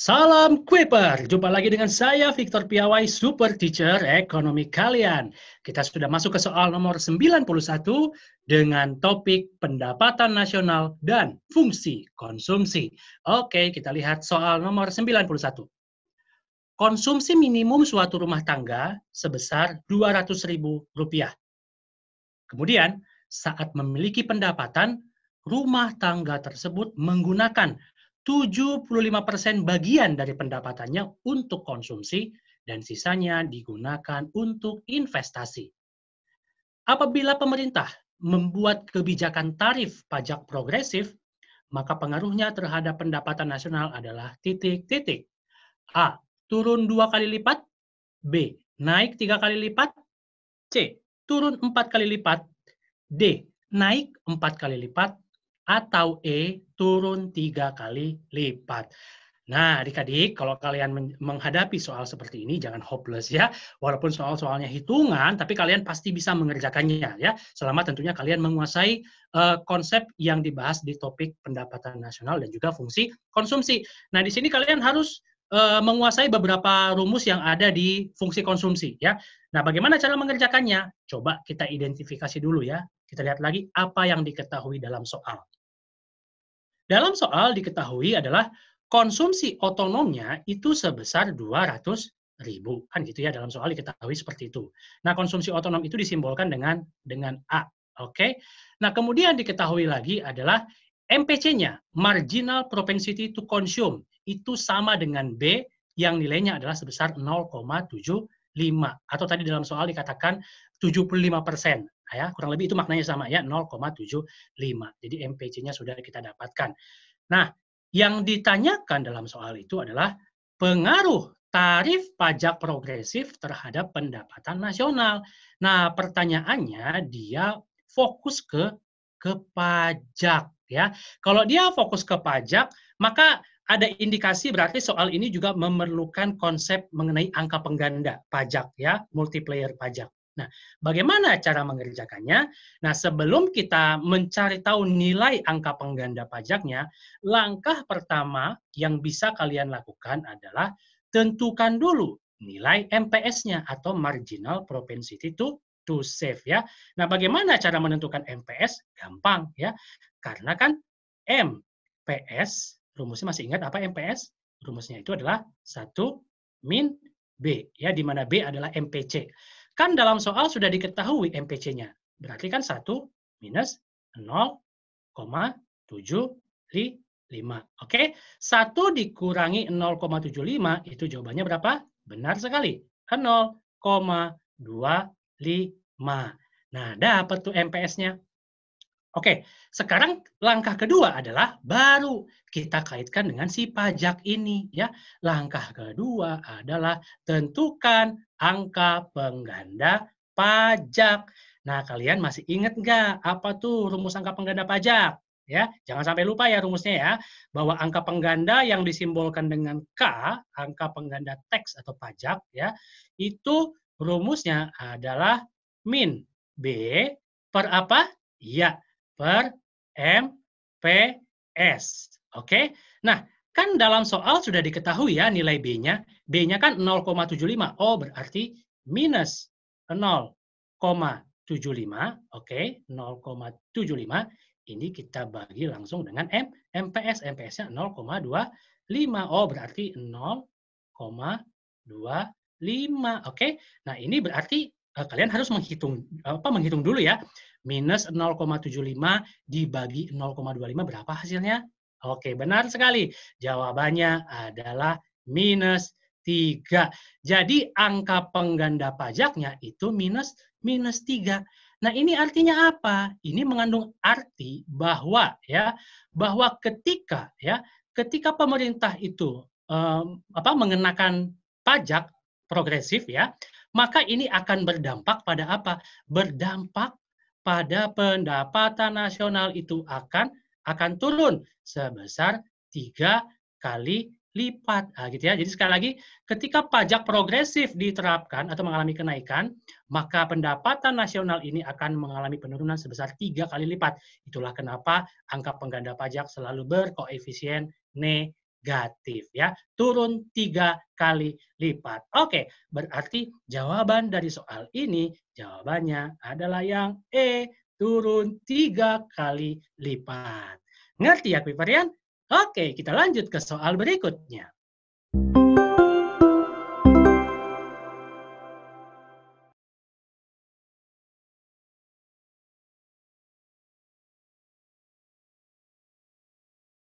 Salam Kuiper, jumpa lagi dengan saya Victor Piawai, Super Teacher Ekonomi kalian. Kita sudah masuk ke soal nomor 91 dengan topik pendapatan nasional dan fungsi konsumsi. Oke, kita lihat soal nomor 91. Konsumsi minimum suatu rumah tangga sebesar Rp200.000. Kemudian, saat memiliki pendapatan, rumah tangga tersebut menggunakan 75% bagian dari pendapatannya untuk konsumsi dan sisanya digunakan untuk investasi. Apabila pemerintah membuat kebijakan tarif pajak progresif, maka pengaruhnya terhadap pendapatan nasional adalah titik-titik. A. Turun 2 kali lipat. B. Naik 3 kali lipat. C. Turun 4 kali lipat. D. Naik 4 kali lipat. Atau E. Turun 3 kali lipat. Nah, adik-adik, kalau kalian menghadapi soal seperti ini, jangan hopeless ya. Walaupun soal-soalnya hitungan, tapi kalian pasti bisa mengerjakannya ya. Selama tentunya kalian menguasai konsep yang dibahas di topik pendapatan nasional dan juga fungsi konsumsi. Nah, di sini kalian harus menguasai beberapa rumus yang ada di fungsi konsumsi ya. Nah, bagaimana cara mengerjakannya? Coba kita identifikasi dulu ya. Kita lihat lagi apa yang diketahui dalam soal. Dalam soal diketahui adalah konsumsi otonomnya itu sebesar 200.000. Kan gitu ya, dalam soal diketahui seperti itu. Nah, konsumsi otonom itu disimbolkan dengan A. Oke. Nah, kemudian diketahui lagi adalah MPC-nya, marginal propensity to consume, itu sama dengan B yang nilainya adalah sebesar 0,75. Atau tadi dalam soal dikatakan 75%. Ya, kurang lebih itu maknanya sama ya, 0,75. Jadi MPC-nya sudah kita dapatkan. Nah, yang ditanyakan dalam soal itu adalah pengaruh tarif pajak progresif terhadap pendapatan nasional. Nah, pertanyaannya dia fokus ke pajak ya. Kalau dia fokus ke pajak, maka ada indikasi berarti soal ini juga memerlukan konsep mengenai angka pengganda pajak ya, multiplier pajak. Nah, bagaimana cara mengerjakannya? Nah, sebelum kita mencari tahu nilai angka pengganda pajaknya, langkah pertama yang bisa kalian lakukan adalah tentukan dulu nilai MPS-nya atau marginal propensity to save ya. Nah, bagaimana cara menentukan MPS? Gampang ya. Karena kan MPS, rumusnya masih ingat apa MPS? Rumusnya itu adalah 1 min B ya, di mana B adalah MPC. Kan dalam soal sudah diketahui MPC-nya. Berarti kan 1 minus 0,75. Oke, 1 dikurangi 0,75 itu jawabannya berapa? Benar sekali, 0,25. Nah, dapat tuh MPS-nya. Oke, sekarang langkah kedua adalah baru kita kaitkan dengan si pajak ini ya. Langkah kedua adalah tentukan angka pengganda pajak. Nah, kalian masih ingat nggak apa tuh rumus angka pengganda pajak? Ya, jangan sampai lupa ya rumusnya ya, bahwa angka pengganda yang disimbolkan dengan K, angka pengganda teks atau pajak ya, itu rumusnya adalah min B per apa? Ya, per MPS. Oke. Nah, kan dalam soal sudah diketahui ya nilai B-nya. B-nya kan 0,75. Oh, berarti minus 0,75. Oke, 0,75. Ini kita bagi langsung dengan MPS. MPS-nya 0,25. Oh, berarti 0,25. Oke. Nah, ini berarti kalian harus menghitung dulu ya. Minus 0,75 dibagi 0,25 berapa hasilnya? Oke, benar sekali. Jawabannya adalah minus 3. Jadi angka pengganda pajaknya itu minus 3. Nah, ini artinya apa? Ini mengandung arti bahwa ketika pemerintah itu mengenakan pajak progresif ya, maka ini akan berdampak pada apa? Berdampak pada pendapatan nasional itu akan turun sebesar 3 kali lipat. Nah, gitu ya. Jadi sekali lagi, ketika pajak progresif diterapkan atau mengalami kenaikan, maka pendapatan nasional ini akan mengalami penurunan sebesar 3 kali lipat. Itulah kenapa angka pengganda pajak selalu berkoefisien negatif. negatif ya, turun 3 kali lipat. Oke, berarti jawaban dari soal ini jawabannya adalah yang E, turun 3 kali lipat. Ngerti ya, Vivarian? Oke, kita lanjut ke soal berikutnya.